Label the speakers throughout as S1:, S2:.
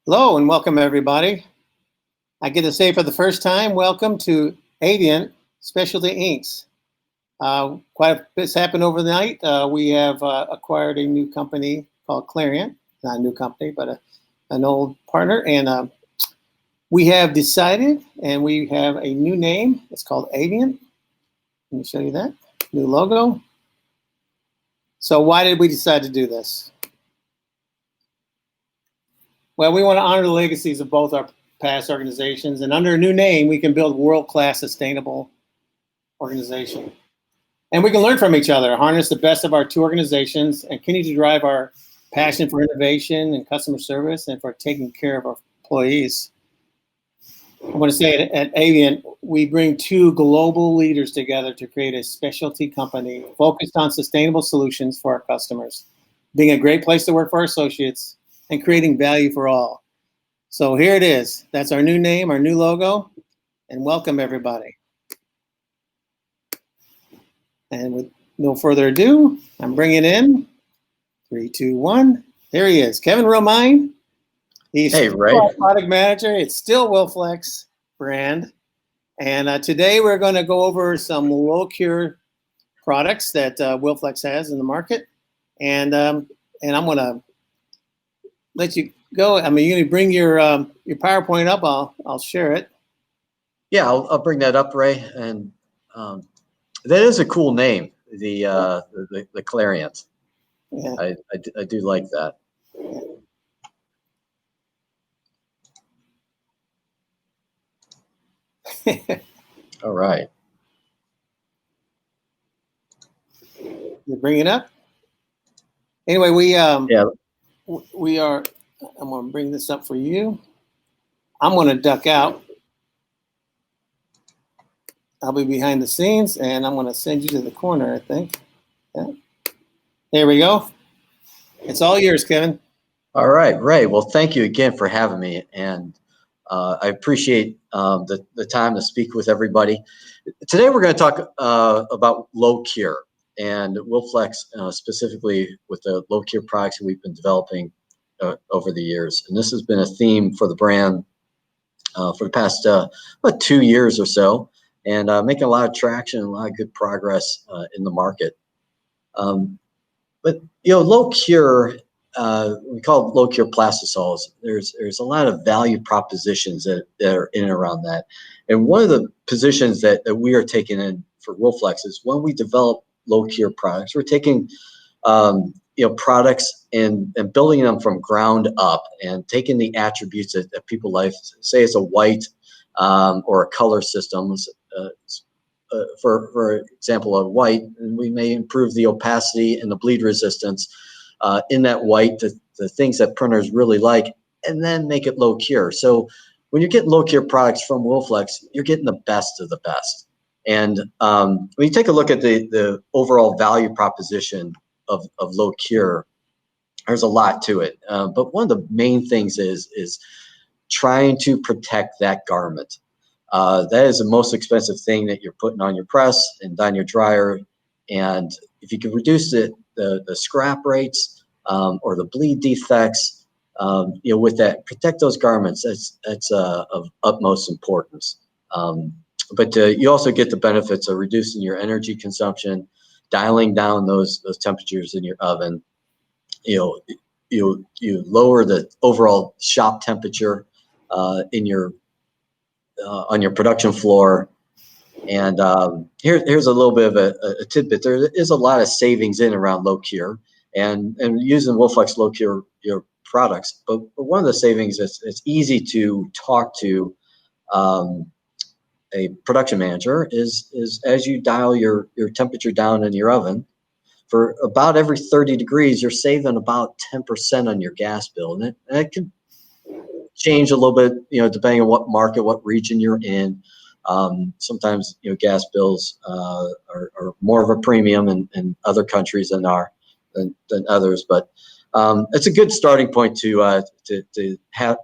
S1: Hello and welcome everybody. I get to say for the first time, welcome to Avient Specialty Inks. Quite a bit's happened overnight. We have acquired a new company called Clarion. Not a new company, but an old partner. And we have decided, and we have a new name. It's called Avient. Let me show you that. New logo. So why did we decide to do this? Well, we want to honor the legacies of both our past organizations, and under a new name, we can build world-class sustainable organization. And we can learn from each other, harness the best of our two organizations, and continue to drive our passion for innovation and customer service and for taking care of our employees. I want to say at Avient, we bring two global leaders together to create a specialty company focused on sustainable solutions for our customers, being a great place to work for our associates, and creating value for all. So here it is. That's our new name, our new logo, and welcome everybody. And with no further ado, I'm bringing in 3, 2, 1. There he is, Kevin Romine. He's our product manager. It's still Wilflex brand. And today we're going to go over some low cure products that Wilflex has in the market. And I'm going to let you go. I mean, you're going to bring your PowerPoint up. I'll share it.
S2: Yeah, I'll bring that up, Ray. And that is a cool name, the Clarion. Yeah. I do like that. All right.
S1: You bring it up. Anyway, we are. I'm going to bring this up for you. I'm going to duck out. I'll be behind the scenes, and I'm going to send you to the corner, I think. Yeah. There we go. It's all yours, Kevin.
S2: All right, Ray. Well, thank you again for having me, and I appreciate the time to speak with everybody. Today, we're going to talk about low cure and Wilflex, specifically with the low cure products that we've been developing over the years. And this has been a theme for the brand for the past about 2 years or so, and making a lot of traction and a lot of good progress in the market. But, you know, low cure, we call it low cure Plastisols. There's a lot of value propositions that are in and around that. And one of the positions that we are taking in for Wilflex is when we develop low cure products, we're taking products and building them from ground up and taking the attributes that people like. Say it's a white or a color system. For example, a white, and we may improve the opacity and the bleed resistance in that white, the things that printers really like, and then make it low cure. So when you're getting low cure products from Wilflex, you're getting the best of the best. And when you take a look at the overall value proposition of low cure, there's a lot to it. But one of the main things is trying to protect that garment. That is the most expensive thing that you're putting on your press and down your dryer. And if you can reduce the scrap rates or the bleed defects, with that, protect those garments. That's of utmost importance. But you also get the benefits of reducing your energy consumption, dialing down those temperatures in your oven. You lower the overall shop temperature in your on your production floor. And here's a little bit of a tidbit. There is a lot of savings in around low cure and using Wilflex low cure products. But one of the savings is it's easy to talk to a production manager is as you dial your temperature down in your oven, for about every 30 degrees, you're saving about 10% on your gas bill. And it can change a little bit, depending on what market, what region you're in. Sometimes, gas bills are more of a premium in other countries than others. But it's a good starting point to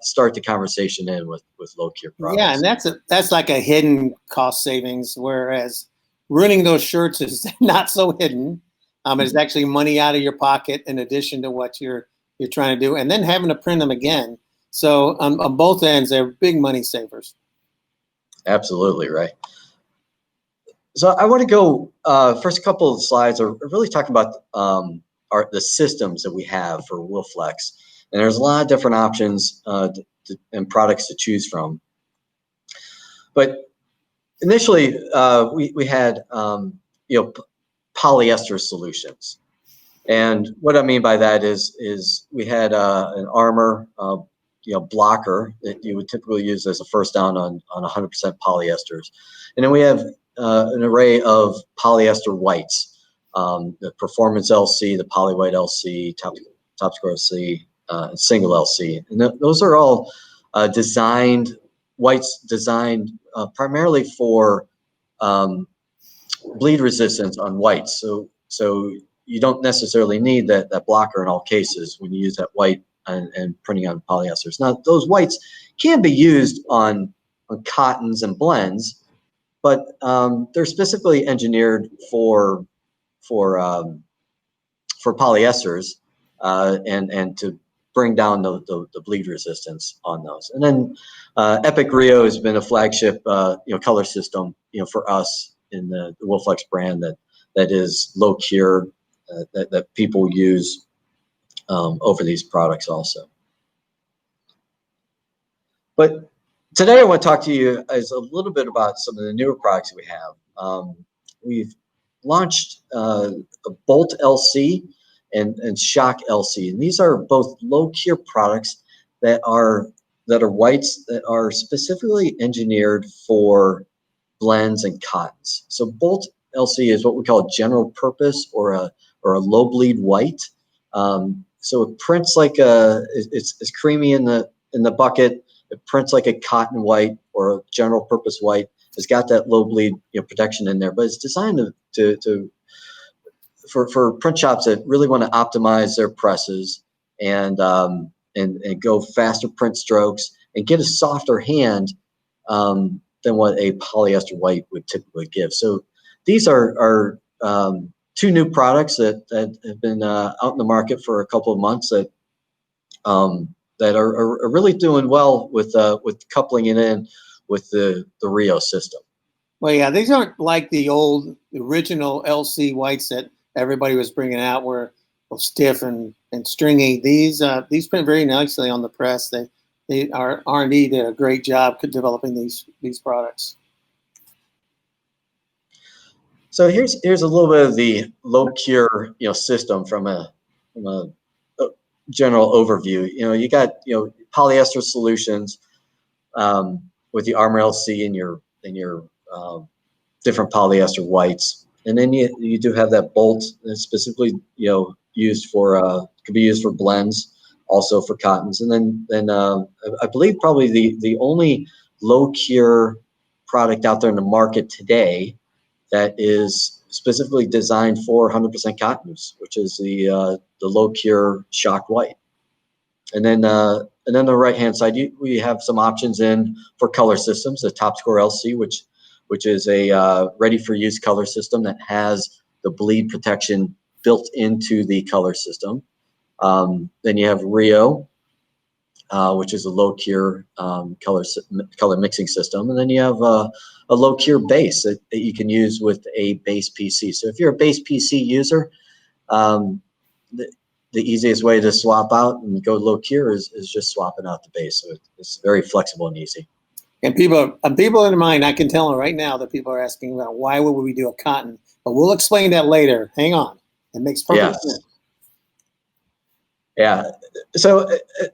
S2: start the conversation in with low cure products.
S1: Yeah, and that's like a hidden cost savings, whereas ruining those shirts is not so hidden. It's actually money out of your pocket in addition to what you're trying to do, and then having to print them again. So on both ends, they're big money savers.
S2: Absolutely right. So I want to go first. A couple of slides are really talking about the systems that we have for Wilflex, and there's a lot of different options and products to choose from. But initially, we had polyester solutions, and what I mean by that is we had an armor blocker that you would typically use as a first down on 100% polyesters, and then we have an array of polyester whites, the Performance LC, the Poly White LC, Top Score LC, and Single LC, and those are all whites designed primarily for bleed resistance on whites. So you don't necessarily need that blocker in all cases when you use that white and printing on polyesters. Now, those whites can be used on cottons and blends, but they're specifically engineered for polyesters and to bring down the bleed resistance on those. And then Epic Rio has been a flagship color system for us in the Wilflex brand that is low cure that people use over these products also. But today I want to talk to you as a little bit about some of the newer products that we have. We've launched a Bolt LC and Shock LC, and these are both low cure products that are whites that are specifically engineered for blends and cottons. So Bolt LC is what we call a general purpose or a low bleed white. So it prints like it's creamy in the bucket. It prints like a cotton white or a general purpose white. It's got that low bleed protection in there, but it's designed for print shops that really want to optimize their presses and go faster print strokes and get a softer hand than what a polyester white would typically give. So these are two new products that have been out in the market for a couple of months that are really doing well with coupling it in with the Rio system.
S1: Well, yeah, these aren't like the original LC whites that everybody was bringing out, where stiff and stringy. These print very nicely on the press. Our R&D did a great job developing these products.
S2: So here's a little bit of the low cure system from a general overview. You got polyester solutions with the Armor LC in your different polyester whites, and then you do have that Bolt that's specifically used for could be used for blends, also for cottons, and then I believe probably the only low cure product out there in the market today that is specifically designed for 100% cottons, which is the low cure Shock White. And then on the right hand side, we have some options in for color systems, the Top Score LC, which is a ready for use color system that has the bleed protection built into the color system. Then you have Rio, which is a low cure color mixing system, and then you have a low cure base that you can use with a base PC. So if you're a base PC user, the easiest way to swap out and go low cure is just swapping out the base. So it's very flexible and easy.
S1: And people in mind, I can tell them right now that people are asking about why would we do a cotton, but we'll explain that later. Hang on, it makes perfect sense.
S2: Yeah. So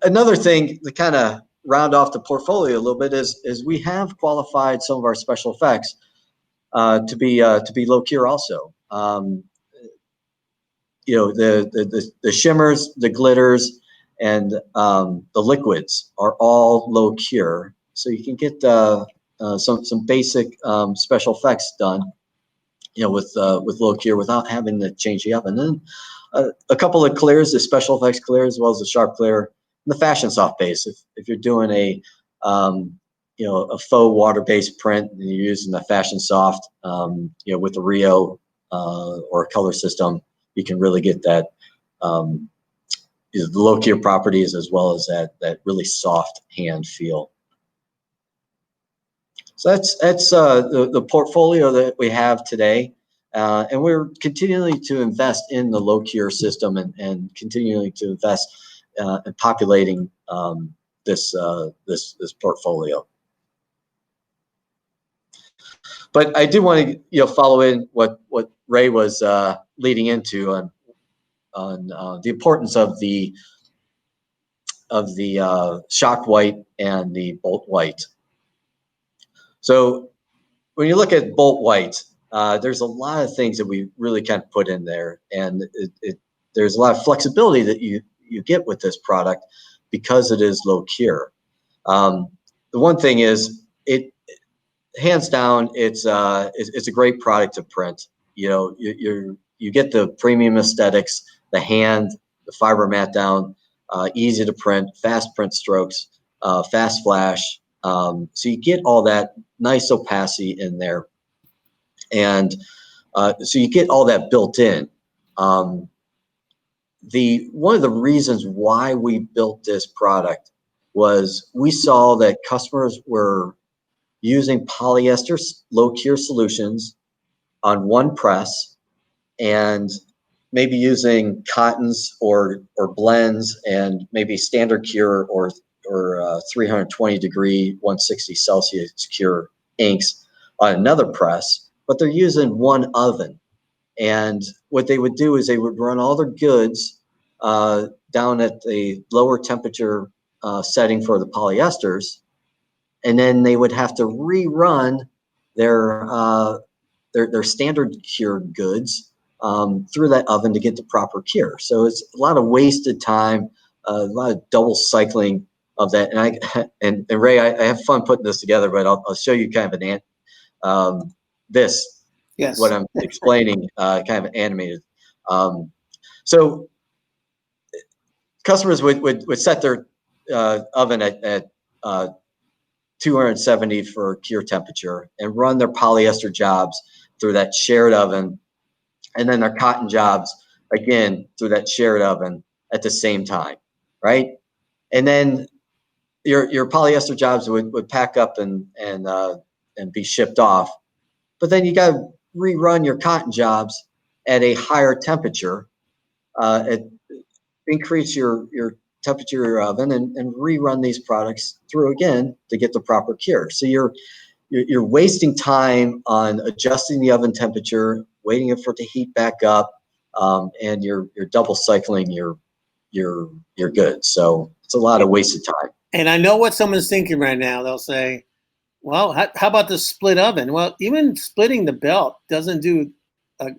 S2: another thing to kind of round off the portfolio a little bit is we have qualified some of our special effects to be low cure also. The shimmers, the glitters, and the liquids are all low cure, so you can get some basic special effects done, with low cure without having to change the oven. And then a couple of clears, the special effects clear as well as the sharp clear, and the fashion soft base. If you're doing a faux water-based print and you're using the fashion soft, with the Rio or a color system, you can really get that the low cure properties as well as that really soft hand feel. So that's the portfolio that we have today, and we're continuing to invest in the low cure system and continuing to invest in populating this portfolal. But I do want to follow in what Ray was leading into on the importance of the shock white and the bolt white. So when you look at bolt white, there's a lot of things that we really kind of put in there, and there's a lot of flexibility that you get with this product because it is low cure. The one thing is, hands down, it's a great product to print. You get the premium aesthetics, the hand, the fiber mat down, easy to print, fast print strokes, fast flash. So you get all that nice opacity in there, and so you get all that built in. One of the reasons why we built this product was we saw that customers were using polyester low cure solutions on one press, and maybe using cottons or blends and maybe standard cure or 320 degree 160 Celsius cure inks on another press, but they're using one oven. And what they would do is they would run all their goods down at the lower temperature setting for the polyesters, and then they would have to rerun their standard cured goods through that oven to get the proper cure. So it's a lot of wasted time, a lot of double cycling of that. And Ray, I have fun putting this together, but I'll show you kind of this. Yes. What I'm explaining, kind of animated. So customers would set their oven at 270 for cure temperature and run their polyester jobs through that shared oven, and then their cotton jobs again through that shared oven at the same time, right? And then your polyester jobs would pack up and be shipped off, but then you got to rerun your cotton jobs at a higher temperature, increase your temperature of your oven, and rerun these products through again to get the proper cure. So you're wasting time on adjusting the oven temperature, waiting for it to heat back up, and you're double cycling your goods. So it's a lot of wasted time.
S1: And I know what someone's thinking right now. They'll say, well, how about the split oven? Well, even splitting the belt doesn't do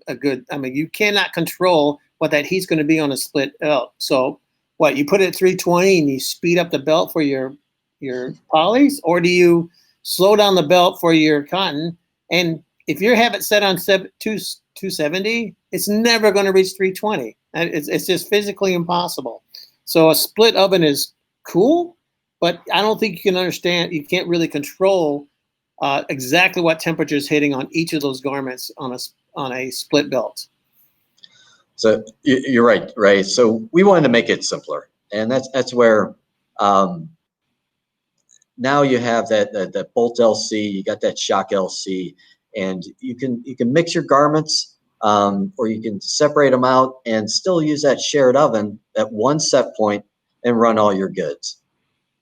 S1: a good, I mean, you cannot control what that heat's going to be on a split belt. So what, you put it at 320 and you speed up the belt for your polys, or do you slow down the belt for your cotton? And if you have it set on 270, it's never going to reach 320. It's just physically impossible. So a split oven is cool, but I don't think you can understand, you can't really control exactly what temperature is hitting on each of those garments on a split belt.
S2: So you're right, Ray. So we wanted to make it simpler, and that's where now you have that bolt LC, you got that shock LC, and you can mix your garments, or you can separate them out and still use that shared oven at one set point and run all your goods.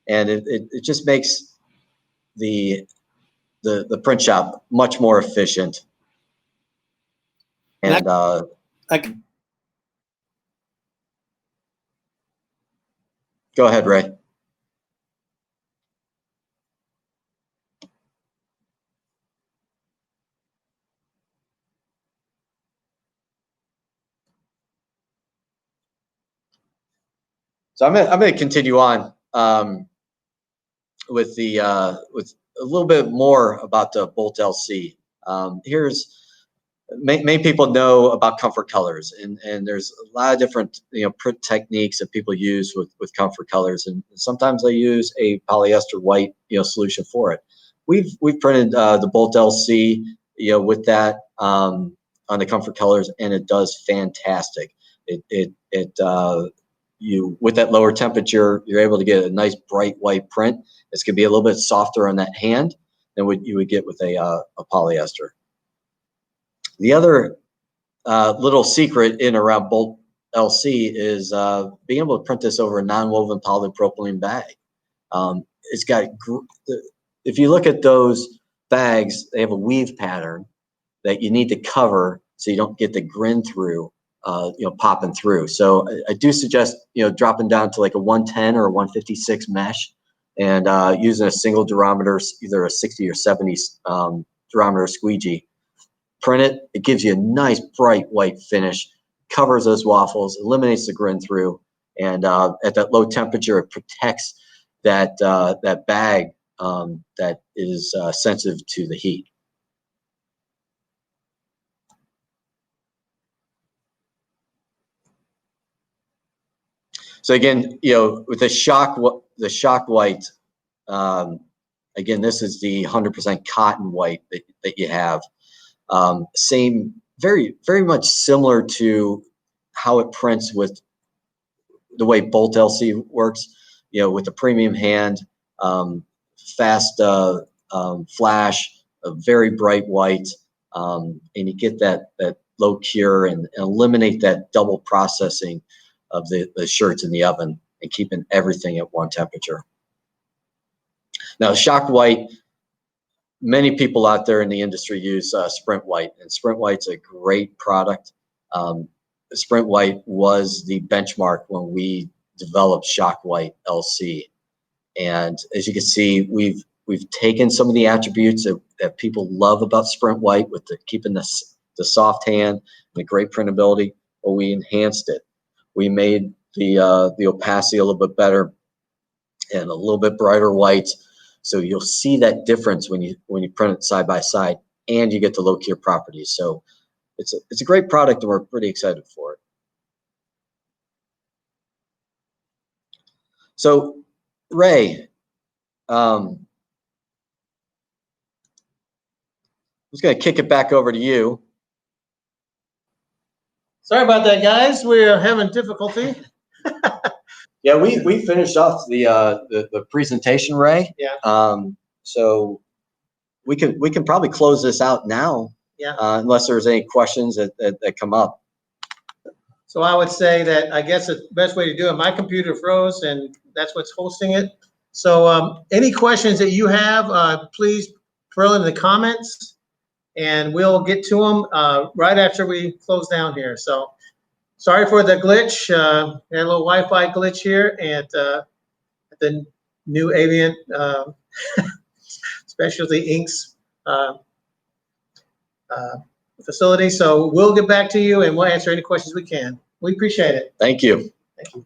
S2: And it just makes the print shop much more efficient. And go ahead, Ray. So I'm going to continue on with a little bit more about the Bolt LC. Many people know about comfort colors, and there's a lot of different print techniques that people use with comfort colors, and sometimes they use a polyester white solution for it. We've printed the Bolt LC with that on the comfort colors, and it does fantastic. It with that lower temperature, you're able to get a nice bright white print. It's going to be a little bit softer on that hand than what you would get with a polyester. The other little secret in around Bolt LC is being able to print this over a non-woven polypropylene bag. It's got, if you look at those bags, they have a weave pattern that you need to cover so you don't get the grin through, popping through. So I do suggest, dropping down to like a 110 or a 156 mesh and using a single durometer, either a 60 or 70 durometer squeegee. Print it. It gives you a nice bright white finish, covers those waffles, eliminates the grin through, and at that low temperature, it protects that that bag that is sensitive to the heat. So again, with the shock white, again, this is the 100% cotton white that you have. Same, very much similar to how it prints with the way Bolt LC works, with the premium hand, fast flash, a very bright white, and you get that low cure and eliminate that double processing of the shirts in the oven and keeping everything at one temperature. Now, shock white, many people out there in the industry use Sprint White, and Sprint White's a great product. Sprint White was the benchmark when we developed Shock White LC, and as you can see, we've taken some of the attributes that people love about Sprint White, with keeping the soft hand and the great printability, but we enhanced it. We made the opacity a little bit better and a little bit brighter white. So you'll see that difference when you print it side by side, and you get the low cure properties. So it's a great product, and we're pretty excited for it. So Ray, I'm just going to kick it back over to you.
S1: Sorry about that, guys. We're having difficulty.
S2: Yeah, we finished off the presentation, Ray.
S1: Yeah.
S2: So we can probably close this out now.
S1: Yeah.
S2: Unless there's any questions that come up.
S1: So I would say that I guess the best way to do it, my computer froze, and that's what's hosting it. So any questions that you have, please throw in the comments, and we'll get to them right after we close down here. So sorry for the glitch. We had a little Wi-Fi glitch here at the new Avient Specialty Inks facility. So we'll get back to you, and we'll answer any questions we can. We appreciate it.
S2: Thank you.
S1: Thank you.